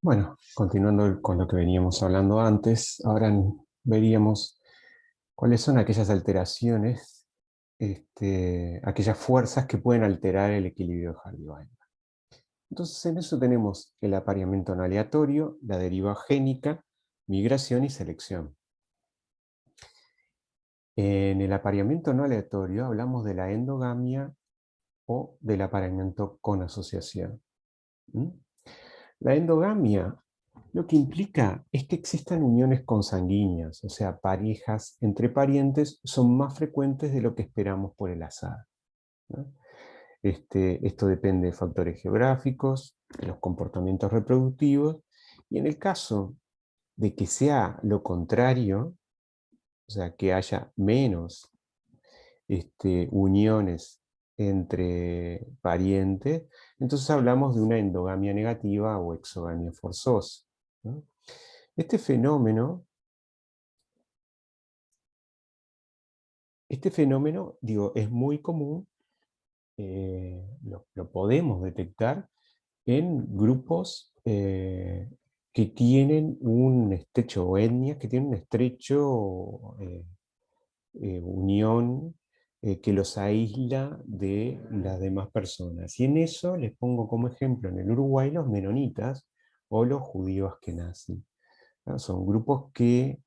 Bueno, continuando con lo que veníamos hablando antes, ahora veríamos cuáles son aquellas alteraciones, aquellas fuerzas que pueden alterar el equilibrio de Hardy-Weinberg. Entonces, en eso tenemos el apareamiento no aleatorio, la deriva génica, migración y selección. En el apareamiento no aleatorio hablamos de la endogamia o del apareamiento con asociación. ¿Mm? La endogamia lo que implica es que existan uniones consanguíneas, o sea, parejas entre parientes son más frecuentes de lo que esperamos por el azar, ¿no? Esto depende de factores geográficos, de los comportamientos reproductivos, y en el caso de que sea lo contrario, o sea, que haya menos uniones entre parientes, entonces hablamos de una endogamia negativa o exogamia forzosa, ¿no? Este fenómeno, digo, es muy común, lo podemos detectar en grupos que tienen un estrecho, o etnias que tienen un estrecho unión que los aísla de las demás personas. Y en eso les pongo como ejemplo en el Uruguay los menonitas o los judíos askenazí, ¿no? Son grupos que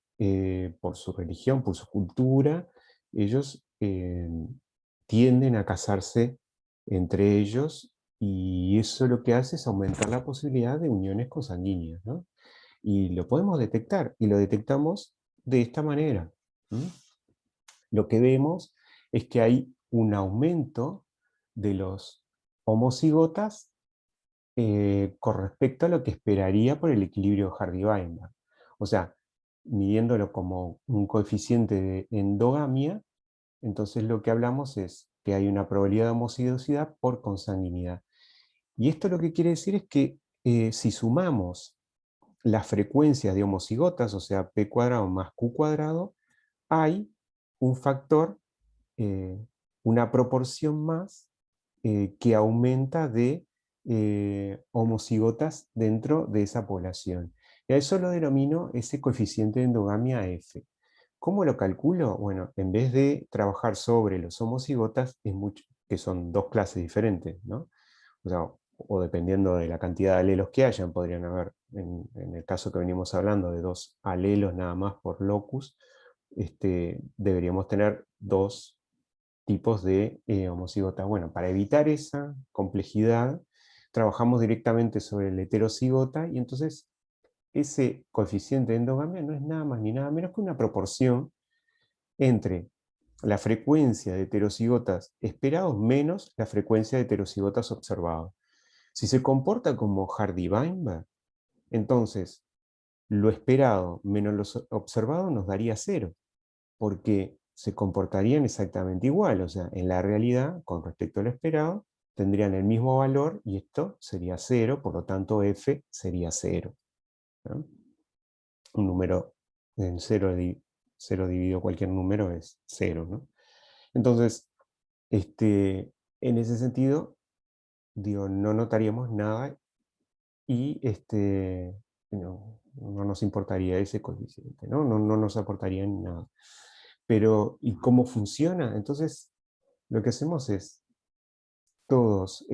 por su religión, por su cultura, ellos tienden a casarse entre ellos y eso lo que hace es aumentar la posibilidad de uniones consanguíneas, ¿no? Y lo podemos detectar y lo detectamos de esta manera. ¿Mm? Lo que vemos es que hay un aumento de los homocigotas con respecto a lo que esperaría por el equilibrio Hardy-Weinberg. O sea, midiéndolo como un coeficiente de endogamia, entonces lo que hablamos es que hay una probabilidad de homocigosidad por consanguinidad. Y esto lo que quiere decir es que si sumamos las frecuencias de homocigotas, o sea, P cuadrado más Q cuadrado, hay un factor, eh, una proporción más que aumenta de homocigotas dentro de esa población. Y a eso lo denomino ese coeficiente de endogamia F. ¿Cómo lo calculo? Bueno, en vez de trabajar sobre los homocigotas, que son dos clases diferentes, ¿no? O sea, o dependiendo de la cantidad de alelos que hayan, podrían haber, en el caso que venimos hablando, de dos alelos nada más por locus, deberíamos tener dos tipos de homocigotas. Bueno, para evitar esa complejidad, trabajamos directamente sobre el heterocigota y entonces ese coeficiente de endogamia no es nada más ni nada menos que una proporción entre la frecuencia de heterocigotas esperados menos la frecuencia de heterocigotas observados. Si se comporta como Hardy-Weinberg, entonces lo esperado menos lo observado nos daría 0, porque se comportarían exactamente igual, o sea, en la realidad, con respecto a lo esperado, tendrían el mismo valor y esto sería 0, por lo tanto f sería 0, ¿no? Un número en 0 dividido cualquier número es 0, ¿no? Entonces, en ese sentido, digo, no notaríamos nada y no nos importaría ese coeficiente, ¿no? No nos aportaría nada. Pero, ¿y cómo funciona? Entonces, lo que hacemos es, todos,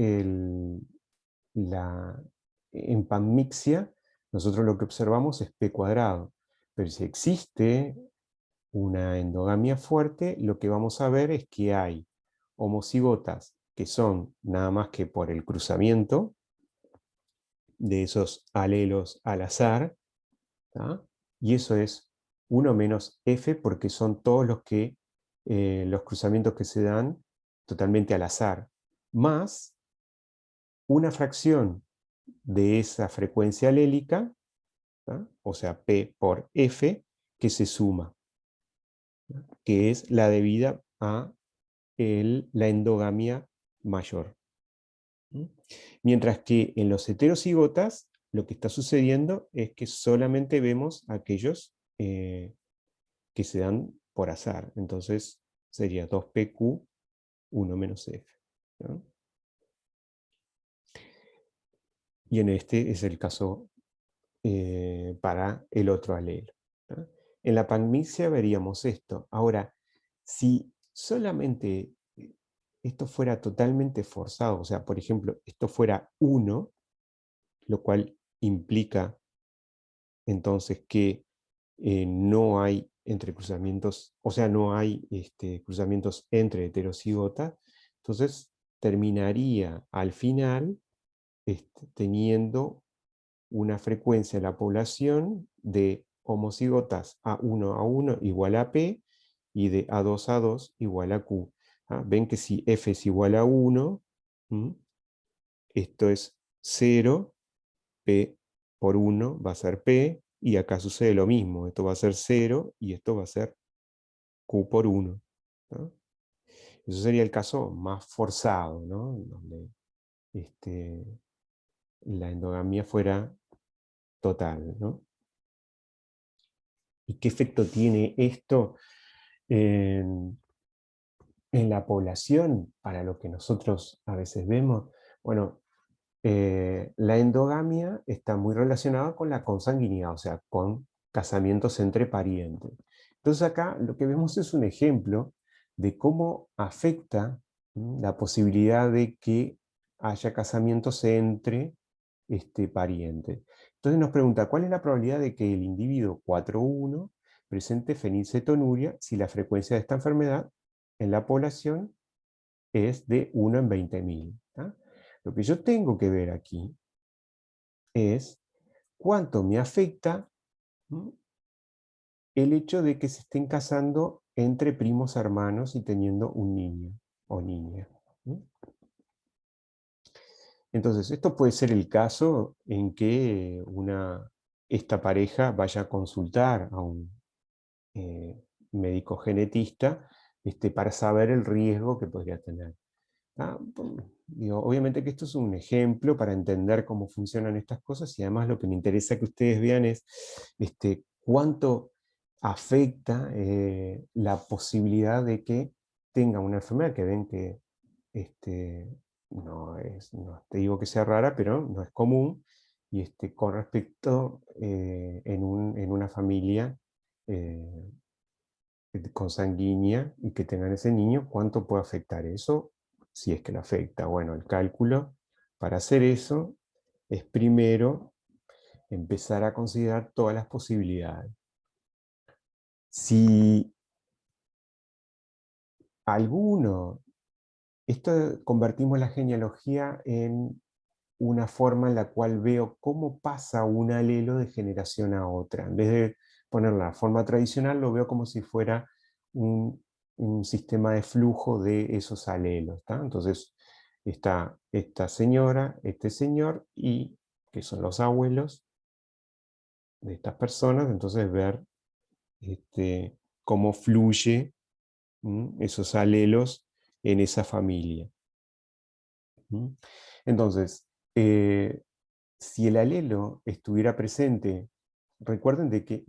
la, en panmixia, nosotros lo que observamos es P cuadrado. Pero si existe una endogamia fuerte, lo que vamos a ver es que hay homocigotas que son nada más que por el cruzamiento de esos alelos al azar, ¿tá? Y eso es 1 menos f porque son todos los cruzamientos que se dan totalmente al azar, más una fracción de esa frecuencia alélica, ¿tá? O sea, p por f, que se suma, ¿tá? Que es la debida a la endogamia mayor. ¿Mm? Mientras que en los heterocigotas lo que está sucediendo es que solamente vemos aquellos que se dan por azar. Entonces sería 2pq 1 menos f, ¿no? Y en este es el caso para el otro alelo. ¿Tá? En la panmixia veríamos esto. Ahora, si solamente esto fuera totalmente forzado, o sea, por ejemplo, esto fuera 1, lo cual implica entonces que no hay entrecruzamientos, o sea, no hay cruzamientos entre heterocigotas, entonces terminaría al final teniendo una frecuencia en la población de homocigotas A1A1 igual a P y de A2A2 igual a Q. ¿Ah? Ven que si F es igual a 1, esto es 0, P por 1 va a ser P, y acá sucede lo mismo, esto va a ser 0 y esto va a ser Q por 1. ¿No? Eso sería el caso más forzado, ¿no? Donde la endogamia fuera total, ¿no? ¿Y qué efecto tiene esto en, en la población para lo que nosotros a veces vemos? Bueno, la endogamia está muy relacionada con la consanguinidad, o sea, con casamientos entre parientes. Entonces acá lo que vemos es un ejemplo de cómo afecta la posibilidad de que haya casamientos entre parientes. Entonces nos pregunta, ¿cuál es la probabilidad de que el individuo 4.1 presente fenilcetonuria si la frecuencia de esta enfermedad en la población es de 1 en 20.000? ¿Tá? Lo que yo tengo que ver aquí es cuánto me afecta el hecho de que se estén casando entre primos hermanos y teniendo un niño o niña. Entonces, esto puede ser el caso en que esta pareja vaya a consultar a un médico genetista para saber el riesgo que podría tener. Obviamente que esto es un ejemplo para entender cómo funcionan estas cosas, y además lo que me interesa que ustedes vean es cuánto afecta la posibilidad de que tenga una enfermedad, que ven que no te digo que sea rara, pero no es común, y con respecto en una familia consanguínea y que tengan ese niño, ¿cuánto puede afectar eso? Si es que lo afecta. Bueno, el cálculo para hacer eso es primero empezar a considerar todas las posibilidades. Si alguno, esto convertimos la genealogía en una forma en la cual veo cómo pasa un alelo de generación a otra. En vez de poner la forma tradicional, lo veo como si fuera un sistema de flujo de esos alelos. ¿Tá? Entonces está esta señora, este señor, y que son los abuelos de estas personas, entonces ver cómo fluye esos alelos en esa familia. Entonces, si el alelo estuviera presente, recuerden de que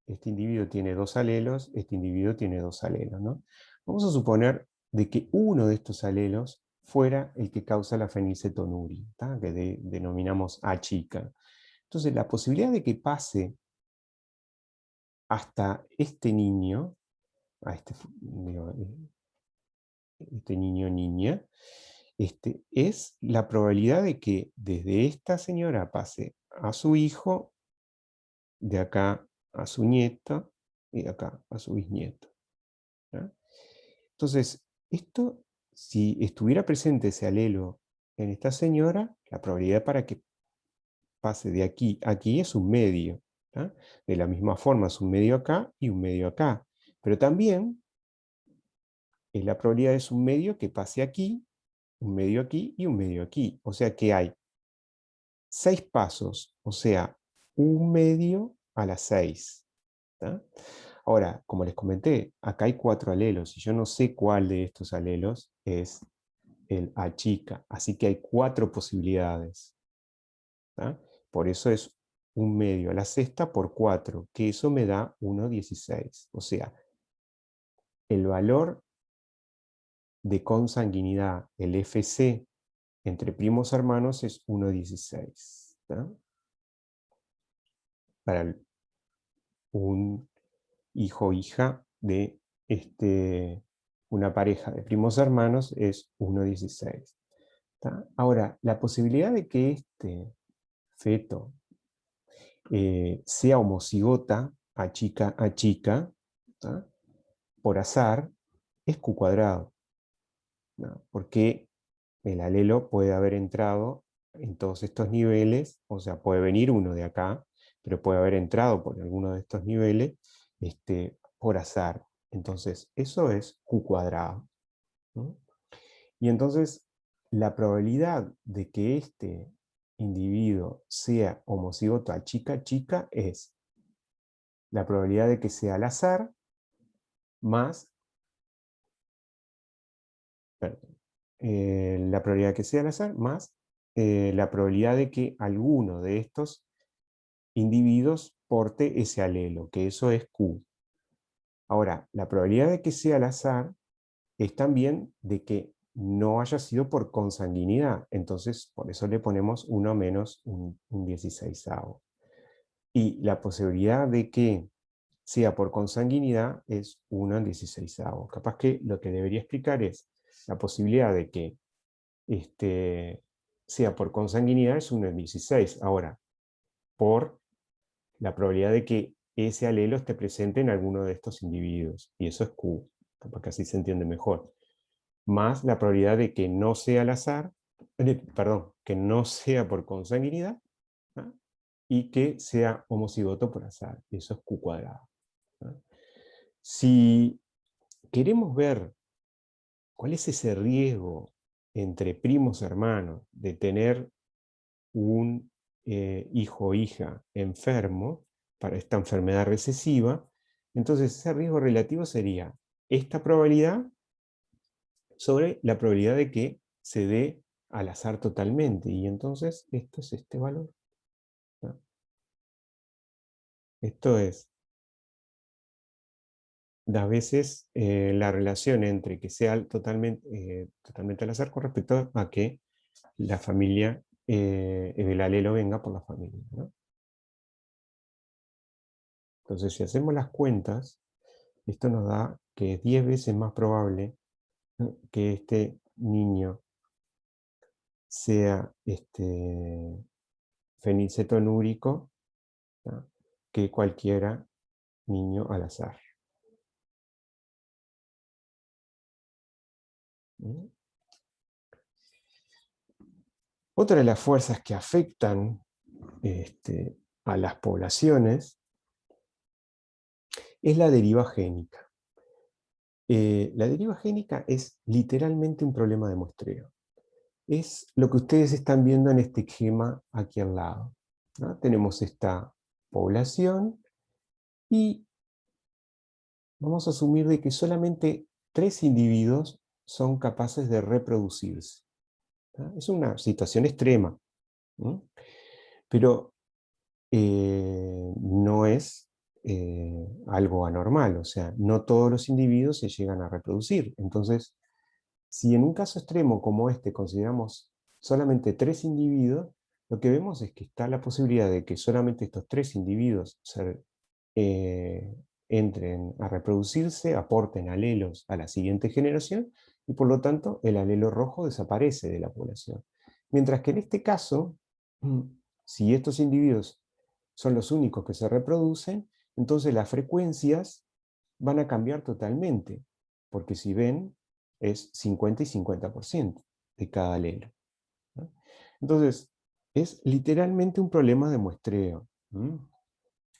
este individuo tiene dos alelos, este individuo tiene dos alelos, ¿no? Vamos a suponer de que uno de estos alelos fuera el que causa la fenilcetonuria, que denominamos A chica. Entonces, la posibilidad de que pase hasta este niño, a este niño o niña, es la probabilidad de que desde esta señora pase a su hijo, de acá a su nieto y de acá a su bisnieto. ¿Ya? Entonces, esto, si estuviera presente ese alelo en esta señora, la probabilidad para que pase de aquí a aquí es un medio. ¿Ya? De la misma forma es un medio acá y un medio acá. Pero también la probabilidad es un medio que pase aquí, un medio aquí y un medio aquí. O sea que hay 6 pasos, o sea, un medio a las 6. ¿Tá? Ahora, como les comenté, acá hay 4 alelos y yo no sé cuál de estos alelos es el A chica, así que hay 4 posibilidades. ¿Tá? Por eso es un medio a la sexta por 4, que eso me da 1,16. O sea, el valor de consanguinidad, el FC, entre primos hermanos es 1,16. ¿Tá? para un hijo o hija de una pareja de primos hermanos es 1,16. Ahora, la posibilidad de que este feto sea homocigota a chica, ¿tá? Por azar, es Q cuadrado, ¿no? Porque el alelo puede haber entrado en todos estos niveles, o sea, puede venir uno de acá, pero puede haber entrado por alguno de estos niveles por azar. Entonces, eso es Q cuadrado, ¿no? Y entonces, la probabilidad de que este individuo sea homocigoto a chica es la probabilidad de que sea al azar más, perdón, la probabilidad de que sea al azar más la probabilidad de que alguno de estos individuos porte ese alelo, que eso es Q. Ahora, la probabilidad de que sea al azar es también de que no haya sido por consanguinidad. Entonces, por eso le ponemos 1 menos un 16avo. Y la posibilidad de que sea por consanguinidad es 1 en 16avo. Capaz que lo que debería explicar es la posibilidad de que sea por consanguinidad es 1 en 16. Ahora, por la probabilidad de que ese alelo esté presente en alguno de estos individuos. Y eso es Q, capaz que así se entiende mejor. Más la probabilidad de que no sea al azar, perdón, que no sea por consanguinidad, ¿no? Y que sea homocigoto por azar. Y eso es Q cuadrado, ¿no? Si queremos ver cuál es ese riesgo entre primos hermanos de tener un hijo o hija enfermo para esta enfermedad recesiva, entonces ese riesgo relativo sería esta probabilidad sobre la probabilidad de que se dé al azar totalmente. Y entonces esto es este valor, ¿no? Esto es, a veces, la relación entre que sea totalmente al azar con respecto a que la familia, el alelo venga por la familia, ¿no? Entonces, si hacemos las cuentas, esto nos da que es 10 veces más probable, ¿no?, que este niño sea fenicetonúrico, ¿no?, que cualquiera niño al azar. ¿Mm? Otra de las fuerzas que afectan a las poblaciones es la deriva génica. La deriva génica es literalmente un problema de muestreo. Es lo que ustedes están viendo en este esquema aquí al lado, ¿no? Tenemos esta población y vamos a asumir de que solamente 3 individuos son capaces de reproducirse, ¿no? Es una situación extrema, ¿no? Pero no es algo anormal, o sea, no todos los individuos se llegan a reproducir. Entonces, si en un caso extremo como este consideramos solamente 3 individuos, lo que vemos es que está la posibilidad de que solamente estos 3 individuos eh, entren a reproducirse, aporten alelos a la siguiente generación, y por lo tanto el alelo rojo desaparece de la población. Mientras que en este caso, si estos individuos son los únicos que se reproducen, entonces las frecuencias van a cambiar totalmente, porque si ven, es 50 y 50% de cada alelo, ¿no? Entonces, es literalmente un problema de muestreo.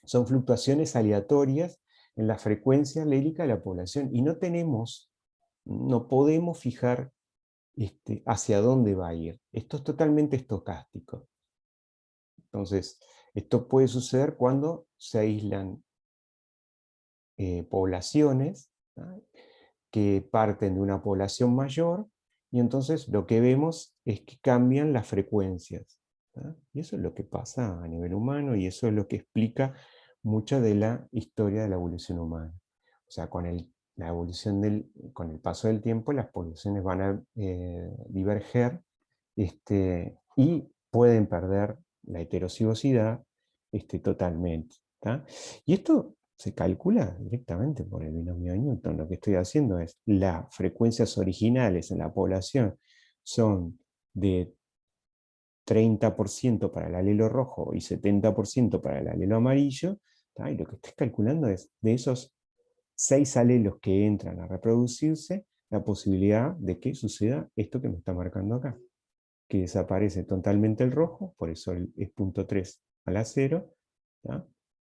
Son fluctuaciones aleatorias en la frecuencia alélica de la población y no podemos fijar hacia dónde va a ir. Esto es totalmente estocástico. Entonces, esto puede suceder cuando se aíslan poblaciones, ¿no?, que parten de una población mayor, y entonces lo que vemos es que cambian las frecuencias, ¿no? Y eso es lo que pasa a nivel humano, y eso es lo que explica mucha de la historia de la evolución humana. O sea, con el paso del tiempo, las poblaciones van a diverger, y pueden perder la heterocigosidad, totalmente. ¿Tá? Y esto se calcula directamente por el binomio de Newton. Lo que estoy haciendo es, las frecuencias originales en la población son de 30% para el alelo rojo y 70% para el alelo amarillo, ¿tá? Y lo que estoy calculando es, de esos 6 alelos que entran a reproducirse, la posibilidad de que suceda esto que me está marcando acá, que desaparece totalmente el rojo, por eso es 0.3 a la 0, ¿tá?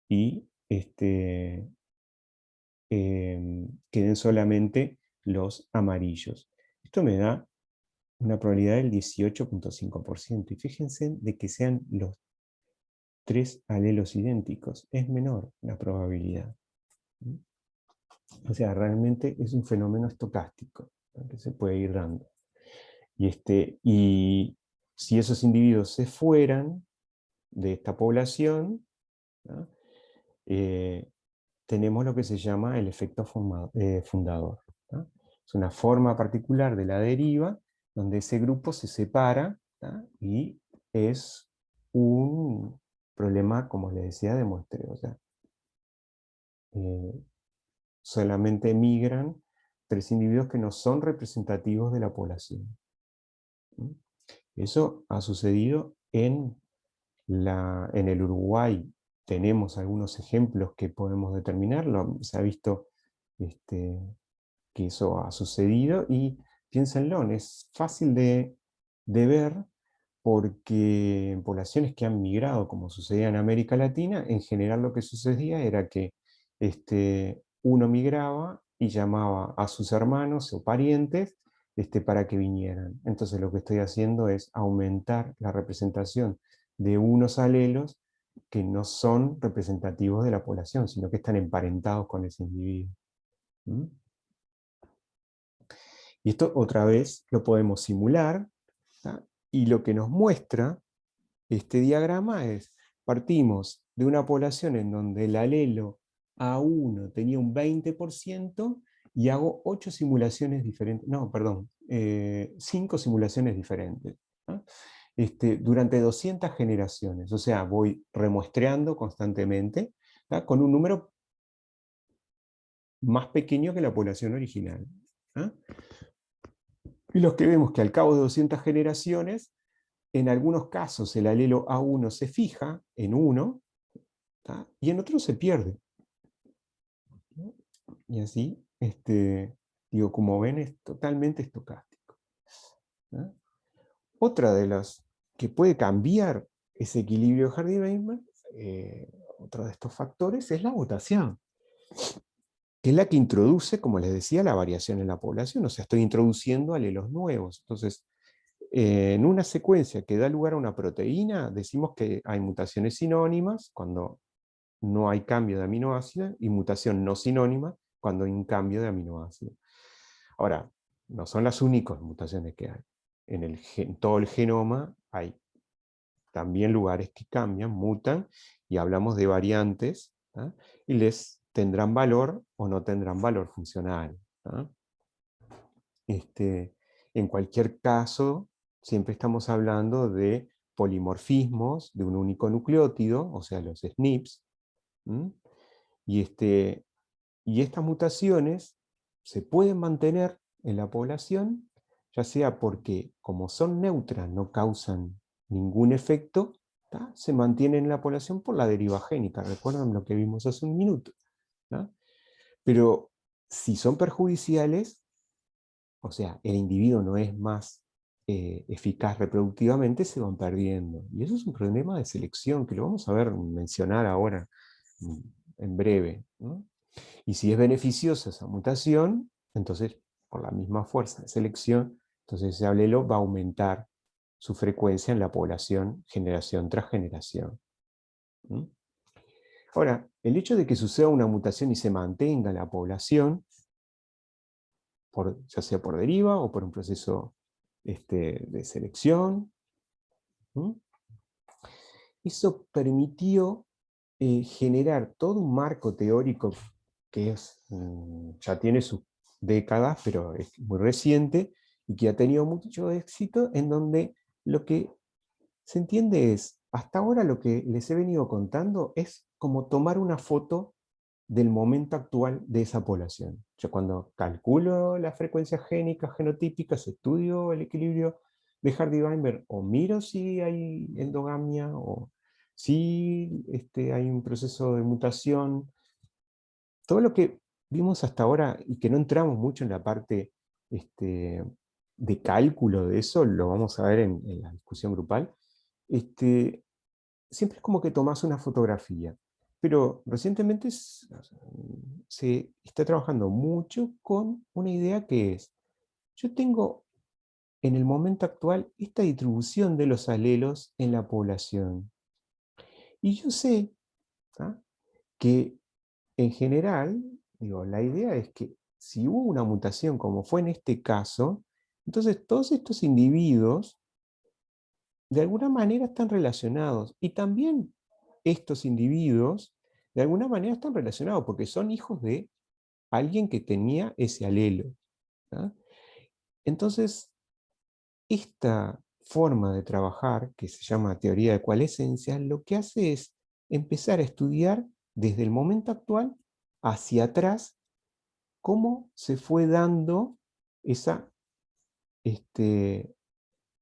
Y queden solamente los amarillos. Esto me da una probabilidad del 18.5%. Y fíjense de que sean los 3 alelos idénticos. Es menor la probabilidad. O sea, realmente es un fenómeno estocástico, ¿no?, que se puede ir dando. Y si esos individuos se fueran de esta población, ¿no?, tenemos lo que se llama el efecto fundador, ¿no? Es una forma particular de la deriva donde ese grupo se separa, ¿no?, y es un problema, como les decía, de muestreo. O sea, solamente migran 3 individuos que no son representativos de la población. Eso ha sucedido en el Uruguay. Tenemos algunos ejemplos que podemos determinarlo. Se ha visto que eso ha sucedido y piénsenlo, es fácil de ver porque en poblaciones que han migrado, como sucedía en América Latina, en general lo que sucedía era que uno migraba y llamaba a sus hermanos o parientes para que vinieran. Entonces lo que estoy haciendo es aumentar la representación de unos alelos que no son representativos de la población, sino que están emparentados con ese individuo. ¿Mm? Y esto otra vez lo podemos simular, ¿tá? Y lo que nos muestra este diagrama es, partimos de una población en donde el alelo A1 tenía un 20% y hago 8 simulaciones diferentes, no, perdón, 5 simulaciones diferentes, ¿no?, durante 200 generaciones. O sea, voy remuestreando constantemente, ¿tá?, con un número más pequeño que la población original, ¿tá? Y los que vemos que al cabo de 200 generaciones, en algunos casos el alelo A1 se fija en 1, ¿tá?, y en otros se pierde, ¿no? Y así, digo, como ven, es totalmente estocástico, ¿no? Otra de las que puede cambiar ese equilibrio de Hardy-Weinberg, otro de estos factores, es la mutación, que es la que introduce, como les decía, la variación en la población. O sea, estoy introduciendo alelos nuevos. Entonces, en una secuencia que da lugar a una proteína, decimos que hay mutaciones sinónimas cuando no hay cambio de aminoácido, y mutación no sinónima cuando hay un cambio de aminoácido. Ahora, no son las únicas mutaciones que hay. En todo el genoma hay también lugares que cambian, mutan, y hablamos de variantes, ¿tá?, y les tendrán valor o no tendrán valor funcional, ¿tá? En cualquier caso, siempre estamos hablando de polimorfismos de un único nucleótido, o sea, los SNPs, ¿m? Y, y estas mutaciones se pueden mantener en la población, ya sea porque, como son neutras, no causan ningún efecto, ¿tá?, se mantienen en la población por la deriva génica. ¿Recuerdan lo que vimos hace un minuto?, ¿tá? Pero si son perjudiciales, o sea, el individuo no es más eficaz reproductivamente, se van perdiendo. Y eso es un problema de selección, que lo vamos a ver mencionar ahora en breve, ¿no? Y si es beneficiosa esa mutación, entonces, por la misma fuerza de selección, entonces ese alelo va a aumentar su frecuencia en la población generación tras generación. ¿Mm? Ahora, el hecho de que suceda una mutación y se mantenga en la población, ya sea por deriva o por un proceso de selección, ¿mm?, eso permitió generar todo un marco teórico que ya tiene sus décadas, pero es muy reciente, y que ha tenido mucho éxito, en donde lo que se entiende es hasta ahora lo que les he venido contando es como tomar una foto del momento actual de esa población. Yo cuando calculo la frecuencia génica, genotípica, estudio el equilibrio de Hardy-Weinberg, o miro si hay endogamia, o si hay un proceso de mutación. Todo lo que vimos hasta ahora, y que no entramos mucho en la parte de cálculo de eso, lo vamos a ver en la discusión grupal, siempre es como que tomás una fotografía. Pero recientemente se está trabajando mucho con una idea que es, yo tengo en el momento actual esta distribución de los alelos en la población. Y yo sé, ¿ah?, que en general, digo, la idea es que si hubo una mutación como fue en este caso, entonces todos estos individuos de alguna manera están relacionados. Y también estos individuos de alguna manera están relacionados porque son hijos de alguien que tenía ese alelo, ¿ah? Entonces, esta forma de trabajar, que se llama teoría de coalescencia, lo que hace es empezar a estudiar desde el momento actual hacia atrás cómo se fue dando esa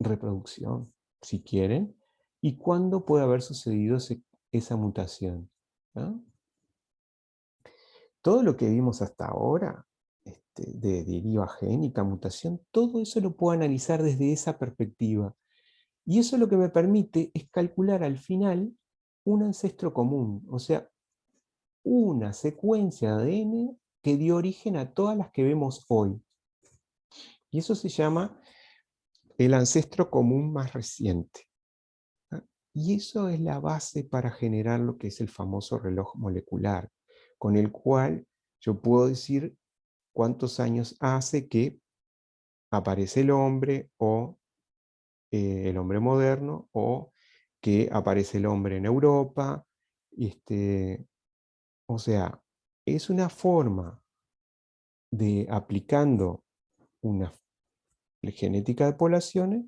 reproducción, si quieren, y cuándo puede haber sucedido esa mutación, ¿no? Todo lo que vimos hasta ahora, de deriva génica, mutación, todo eso lo puedo analizar desde esa perspectiva. Y eso lo que me permite es calcular al final un ancestro común, o sea, una secuencia de ADN que dio origen a todas las que vemos hoy. Y eso se llama el ancestro común más reciente, ¿ah? Y eso es la base para generar lo que es el famoso reloj molecular, con el cual yo puedo decir cuántos años hace que aparece el hombre, o el hombre moderno, o que aparece el hombre en Europa. O sea, es una forma de, aplicando una genética de poblaciones,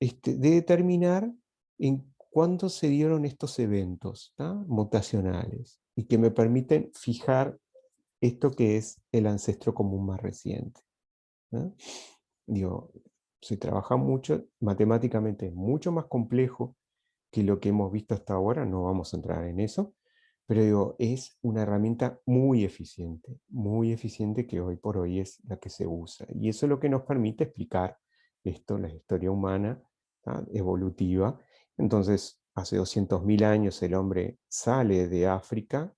de determinar en cuándo se dieron estos eventos, ¿tá?, mutacionales, y que me permiten fijar esto que es el ancestro común más reciente, ¿no? Digo, se trabaja mucho, matemáticamente es mucho más complejo que lo que hemos visto hasta ahora, no vamos a entrar en eso, pero digo, es una herramienta muy eficiente que hoy por hoy es la que se usa. Y eso es lo que nos permite explicar esto, la historia humana, ¿tá?, evolutiva. Entonces, hace 200.000 años el hombre sale de África,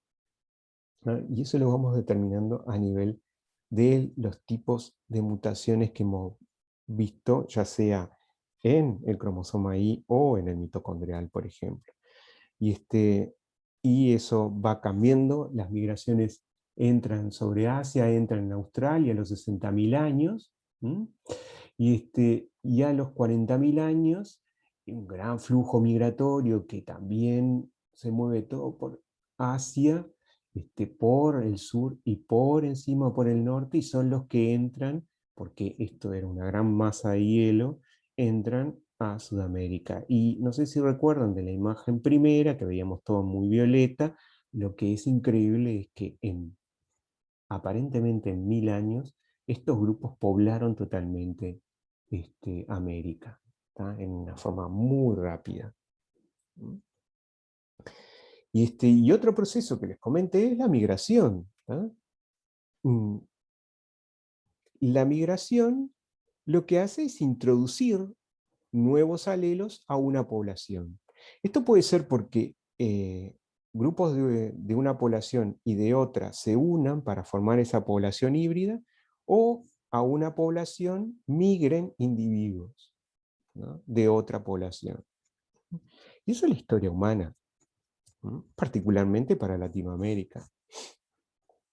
¿no?, y eso lo vamos determinando a nivel de los tipos de mutaciones que hemos visto, ya sea en el cromosoma Y o en el mitocondrial, por ejemplo. Y, y eso va cambiando, las migraciones entran sobre Asia, entran en Australia a los 60.000 años, ¿m? Y a los 40.000 años, un gran flujo migratorio que también se mueve todo por Asia, por el sur y por encima por el norte, y son los que entran, porque esto era una gran masa de hielo, entran a Sudamérica. Y no sé si recuerdan de la imagen primera, que veíamos todo muy violeta, lo que es increíble es que aparentemente en 1000 años, estos grupos poblaron totalmente América, ¿tá?, en una forma muy rápida. Y otro proceso que les comenté es la migración, ¿tá? Mm, La migración lo que hace es introducir nuevos alelos a una población. Esto puede ser porque grupos de una población y de otra se unan para formar esa población híbrida, o a una población migren individuos, ¿no?, de otra población. Y eso es la historia humana, ¿no?, particularmente para Latinoamérica,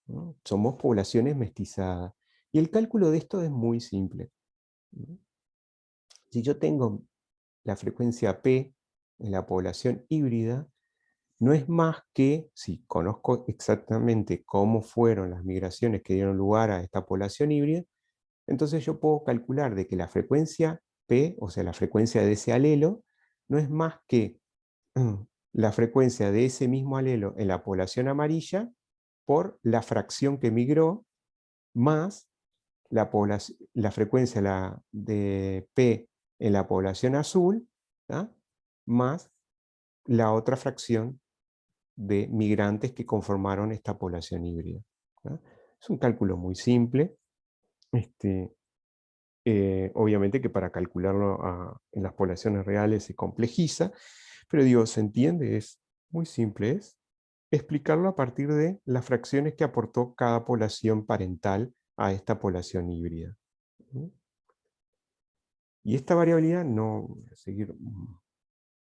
¿no? Somos poblaciones mestizadas. Y el cálculo de esto es muy simple, ¿no? Si yo tengo la frecuencia P en la población híbrida, no es más que, si conozco exactamente cómo fueron las migraciones que dieron lugar a esta población híbrida, entonces yo puedo calcular de que la frecuencia P, o sea, la frecuencia de ese alelo, no es más que la frecuencia de ese mismo alelo en la población amarilla por la fracción que migró, más la frecuencia de P en la población azul, ¿tá? Más la otra fracción de migrantes que conformaron esta población híbrida, ¿tá? Es un cálculo muy simple. Obviamente que para calcularlo en las poblaciones reales se complejiza, pero digo, se entiende, es muy simple, es explicarlo a partir de las fracciones que aportó cada población parental a esta población híbrida. ¿Sí? Y esta variabilidad, no voy a seguir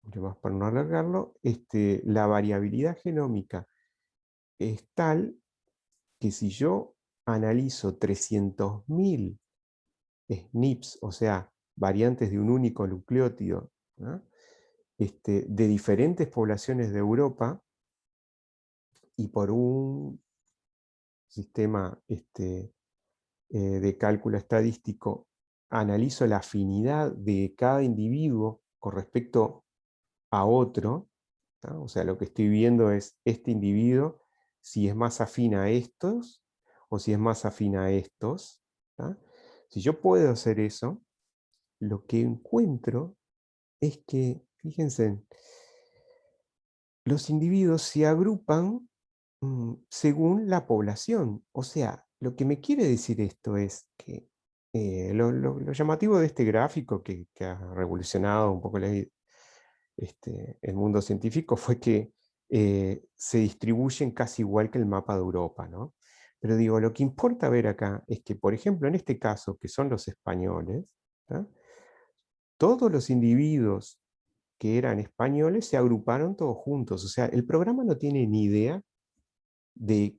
mucho más para no alargarlo, la variabilidad genómica es tal que si yo analizo 300.000 SNPs, o sea, variantes de un único nucleótido, ¿no? De diferentes poblaciones de Europa, y por un sistema de cálculo estadístico analizo la afinidad de cada individuo con respecto a otro, ¿tá? O sea, lo que estoy viendo es este individuo, si es más afín a estos o si es más afín a estos, ¿tá? Si yo puedo hacer eso, lo que encuentro es que, fíjense, los individuos se agrupan según la población. O sea, lo que me quiere decir esto es que lo llamativo de este gráfico que ha revolucionado un poco el mundo científico fue que se distribuyen casi igual que el mapa de Europa, ¿no? Pero digo, lo que importa ver acá es que, por ejemplo, en este caso, que son los españoles, ¿tá? Todos los individuos que eran españoles se agruparon todos juntos. O sea, el programa no tiene ni idea de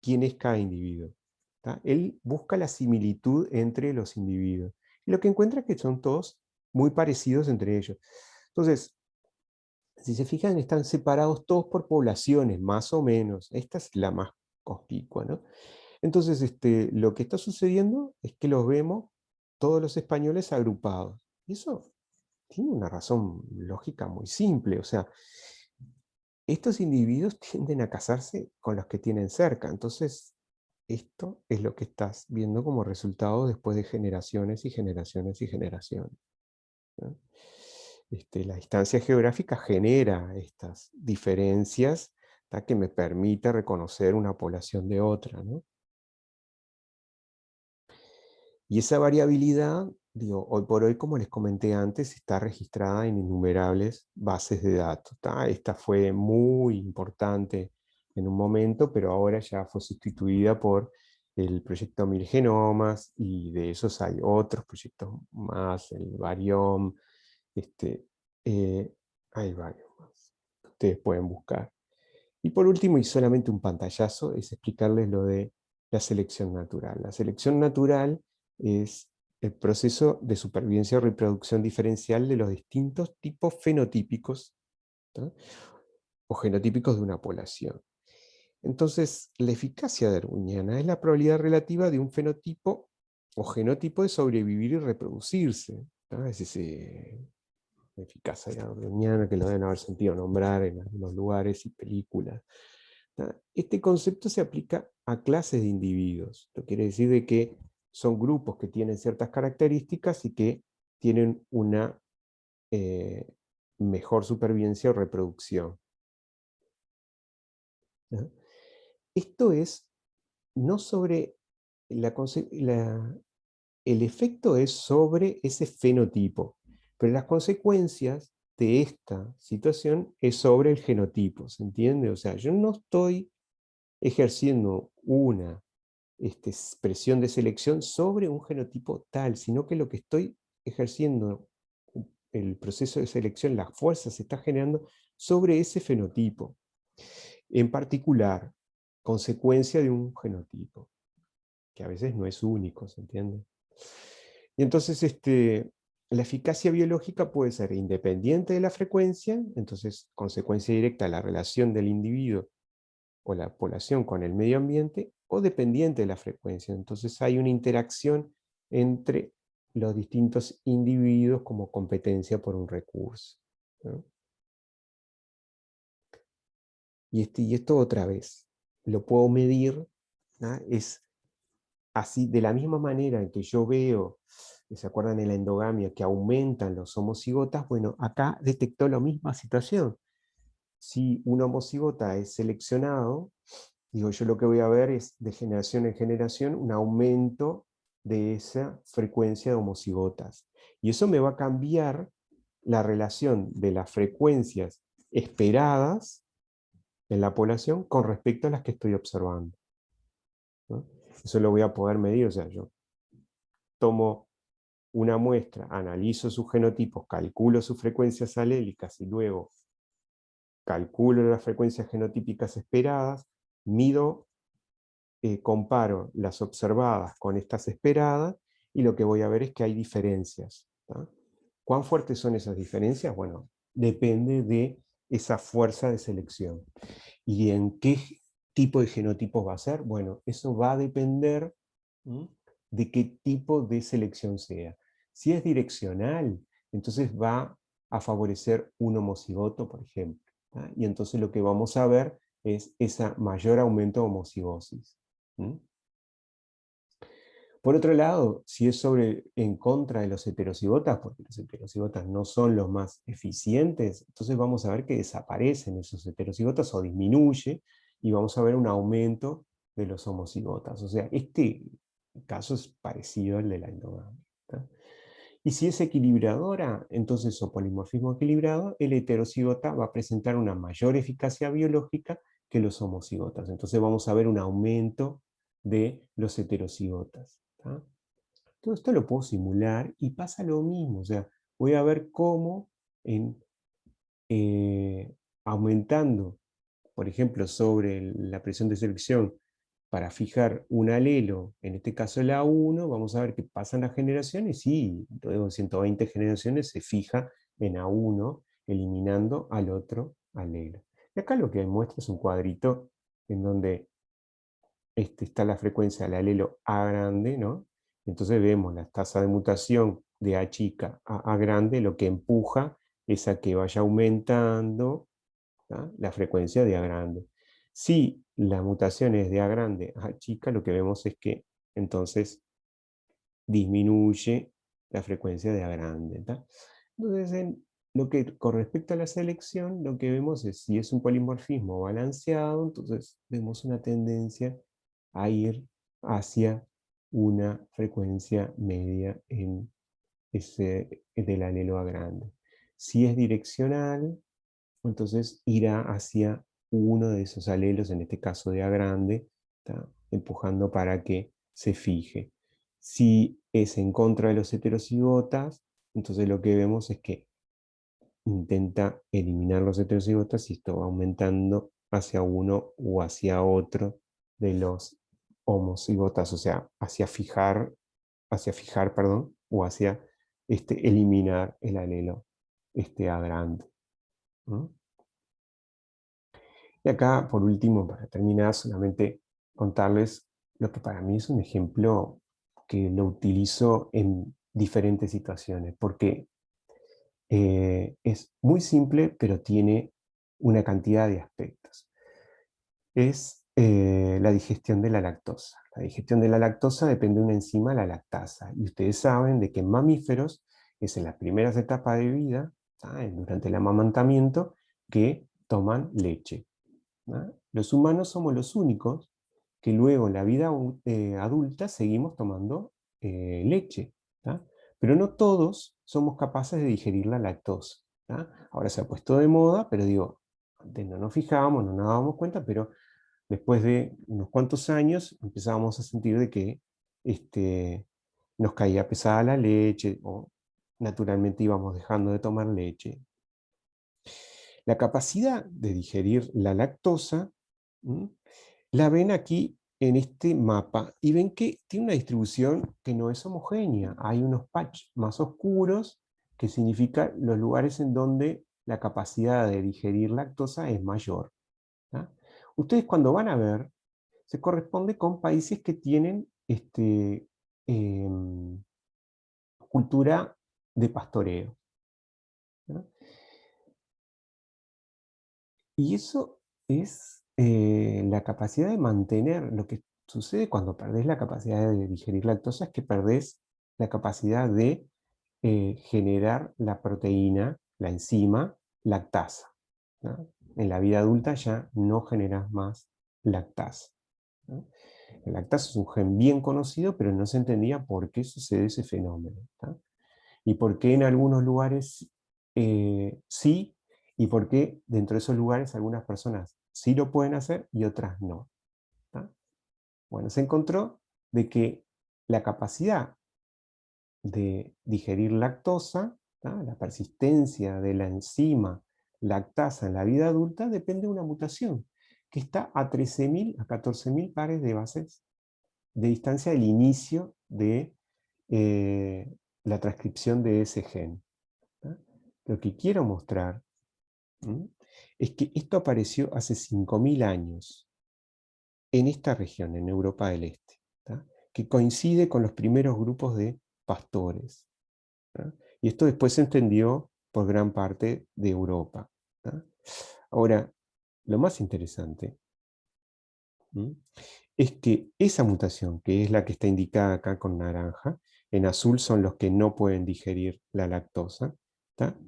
quién es cada individuo, ¿tá? Él busca la similitud entre los individuos. Y lo que encuentra es que son todos muy parecidos entre ellos. Entonces, si se fijan, están separados todos por poblaciones, más o menos. Esta es la más conspicua, ¿no? Entonces, lo que está sucediendo es que los vemos todos los españoles agrupados. Y eso tiene una razón lógica muy simple. O sea, estos individuos tienden a casarse con los que tienen cerca. Entonces, esto es lo que estás viendo como resultado después de generaciones y generaciones y generaciones, ¿no? La distancia geográfica genera estas diferencias, ¿tá? Que me permite reconocer una población de otra, ¿no? Y esa variabilidad, digo, hoy por hoy, como les comenté antes, está registrada en innumerables bases de datos, ¿tá? Esta fue muy importante en un momento, pero ahora ya fue sustituida por el proyecto Mil Genomas, y de esos hay otros proyectos más, el Variome, este, eh, hay varios más que ustedes pueden buscar. Y por último, y solamente un pantallazo, es explicarles lo de la selección natural. La selección natural es el proceso de supervivencia o reproducción diferencial de los distintos tipos fenotípicos, ¿tá? O genotípicos de una población. Entonces, la eficacia darwiniana es la probabilidad relativa de un fenotipo o genotipo de sobrevivir y reproducirse, ¿tá? Es ese eficacia darwiniana que lo deben haber sentido nombrar en algunos lugares y películas. Este concepto se aplica a clases de individuos. Esto quiere decir de que son grupos que tienen ciertas características y que tienen una eh, mejor supervivencia o reproducción, ¿no? Esto es no sobre el efecto es sobre ese fenotipo, pero las consecuencias de esta situación es sobre el genotipo, ¿se entiende? O sea, yo no estoy ejerciendo una presión de selección sobre un genotipo tal, sino que lo que estoy ejerciendo, el proceso de selección, la fuerza se está generando sobre ese fenotipo, en particular, consecuencia de un genotipo, que a veces no es único, ¿se entiende? Y entonces la eficacia biológica puede ser independiente de la frecuencia, entonces consecuencia directa de la relación del individuo o la población con el medio ambiente, o dependiente de la frecuencia. Entonces hay una interacción entre los distintos individuos como competencia por un recurso, ¿no? y esto otra vez. Lo puedo medir, ¿no? Es así, de la misma manera en que yo veo, ¿se acuerdan en la endogamia, que aumentan los homocigotas? Bueno, acá detectó la misma situación. Si un homocigota es seleccionado, digo, yo lo que voy a ver es de generación en generación un aumento de esa frecuencia de homocigotas. Y eso me va a cambiar la relación de las frecuencias esperadas en la población con respecto a las que estoy observando, ¿no? Eso lo voy a poder medir, o sea, yo tomo una muestra, analizo sus genotipos, calculo sus frecuencias alélicas y luego calculo las frecuencias genotípicas esperadas, mido, comparo las observadas con estas esperadas y lo que voy a ver es que hay diferencias, ¿tá? ¿Cuán fuertes son esas diferencias? Bueno, depende de esa fuerza de selección. ¿Y en qué tipo de genotipos va a ser? Bueno, eso va a depender, ¿m?, de qué tipo de selección sea. Si es direccional, entonces va a favorecer un homocigoto, por ejemplo, ¿tá? Y entonces lo que vamos a ver es ese mayor aumento de homocigosis. ¿M? Por otro lado, si es en contra de los heterocigotas, porque los heterocigotas no son los más eficientes, entonces vamos a ver que desaparecen esos heterocigotas o disminuye, y vamos a ver un aumento de los homocigotas. O sea, este caso es parecido al de la endogamia, ¿tá? Y si es equilibradora, entonces, o polimorfismo equilibrado, el heterocigota va a presentar una mayor eficacia biológica que los homocigotas. Entonces vamos a ver un aumento de los heterocigotas, ¿tá? Todo esto lo puedo simular y pasa lo mismo. O sea, voy a ver cómo eh, aumentando, por ejemplo, sobre la presión de selección para fijar un alelo, en este caso el A1, vamos a ver que pasan las generaciones y luego de 120 generaciones se fija en A1, eliminando al otro alelo. Y acá lo que muestra es un cuadrito en donde está la frecuencia del alelo A grande, ¿no? Entonces vemos la tasa de mutación de A chica a A grande, lo que empuja es a que vaya aumentando, ¿tá?, la frecuencia de A grande. Si la mutación es de A grande a A chica, lo que vemos es que entonces disminuye la frecuencia de A grande, ¿tá? Entonces, con respecto a la selección, lo que vemos es si es un polimorfismo balanceado, entonces vemos una tendencia a ir hacia una frecuencia media en del alelo A grande. Si es direccional, entonces irá hacia uno de esos alelos, en este caso de A grande, ¿tá?, empujando para que se fije. Si es en contra de los heterocigotas, entonces lo que vemos es que intenta eliminar los heterocigotas y esto va aumentando hacia uno o hacia otro de los homocigotas, o sea, hacia fijar, perdón, o hacia eliminar el alelo A grande, ¿no? Y acá, por último, para terminar, solamente contarles lo que para mí es un ejemplo que lo utilizo en diferentes situaciones, porque es muy simple, pero tiene una cantidad de aspectos. Es la digestión de la lactosa. La digestión de la lactosa depende de una enzima, la lactasa. Y ustedes saben de que en mamíferos es en las primeras etapas de vida, ¿tá?, durante el amamantamiento, que toman leche, ¿tá? Los humanos somos los únicos que luego en la vida adulta seguimos tomando leche, ¿tá? Pero no todos somos capaces de digerir la lactosa, ¿tá? Ahora se ha puesto de moda, pero digo, antes no nos fijábamos, no nos dábamos cuenta, pero después de unos cuantos años empezábamos a sentir de que nos caía pesada la leche o naturalmente íbamos dejando de tomar leche. La capacidad de digerir la lactosa, ¿m?, la ven aquí en este mapa y ven que tiene una distribución que no es homogénea. Hay unos patches más oscuros que significan los lugares en donde la capacidad de digerir lactosa es mayor, ¿tá? Ustedes cuando van a ver, se corresponde con países que tienen em, cultura de pastoreo, ¿tá? Y eso es la capacidad de mantener. Lo que sucede cuando perdés la capacidad de digerir lactosa es que perdés la capacidad de generar la proteína, la enzima, lactasa, ¿no? En la vida adulta ya no generas más lactasa, ¿no? La lactasa es un gen bien conocido, pero no se entendía por qué sucede ese fenómeno, ¿tá? Y por qué en algunos lugares sí, y por qué dentro de esos lugares algunas personas sí lo pueden hacer y otras no, ¿tá? Bueno, se encontró de que la capacidad de digerir lactosa, ¿tá? La persistencia de la enzima lactasa en la vida adulta depende de una mutación que está a 13.000 a 14.000 pares de bases de distancia del inicio de la transcripción de ese gen, ¿tá? Lo que quiero mostrar, ¿m?, es que esto apareció hace 5.000 años en esta región, en Europa del Este, ¿tá? Que coincide con los primeros grupos de pastores, ¿tá? Y esto después se extendió por gran parte de Europa, ¿tá? Ahora, lo más interesante, ¿m?, es que esa mutación, que es la que está indicada acá con naranja, en azul son los que no pueden digerir la lactosa, ¿tá?,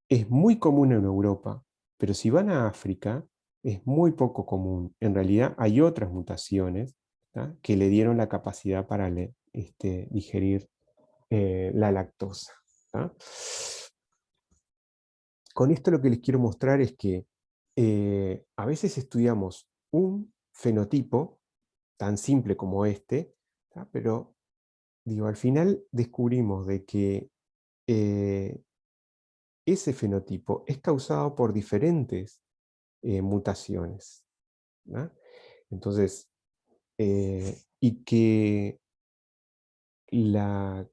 es muy común en Europa, pero si van a África es muy poco común. En realidad hay otras mutaciones, ¿tá?, que le dieron la capacidad para digerir la lactosa, ¿tá? Con esto lo que les quiero mostrar es que a veces estudiamos un fenotipo tan simple como este, ¿tá?, pero digo, al final descubrimos de que eh, ese fenotipo es causado por diferentes mutaciones, ¿tá? Entonces, y que la,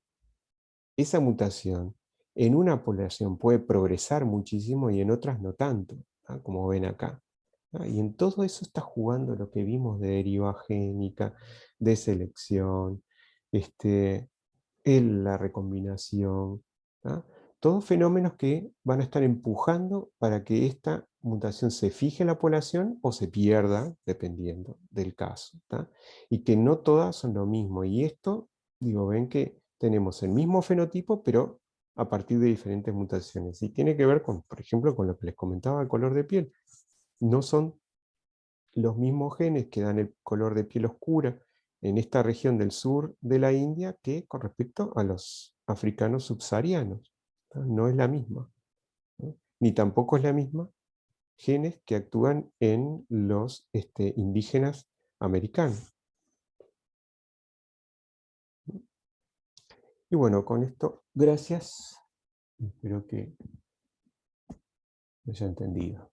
esa mutación en una población puede progresar muchísimo y en otras no tanto, ¿tá?, como ven acá, ¿tá? Y en todo eso está jugando lo que vimos de deriva génica, de selección, la recombinación, ¿tá? Todos fenómenos que van a estar empujando para que esta mutación se fije en la población o se pierda, dependiendo del caso, ¿tá? Y que no todas son lo mismo. Y esto, digo, ven que tenemos el mismo fenotipo, pero a partir de diferentes mutaciones. Y tiene que ver con, por ejemplo, con lo que les comentaba, el color de piel. No son los mismos genes que dan el color de piel oscura en esta región del sur de la India que con respecto a los africanos subsaharianos, ¿tá? No es la misma, ¿no? Ni tampoco es la misma genes que actúan en los indígenas americanos. Y bueno, con esto, gracias. Espero que me haya entendido.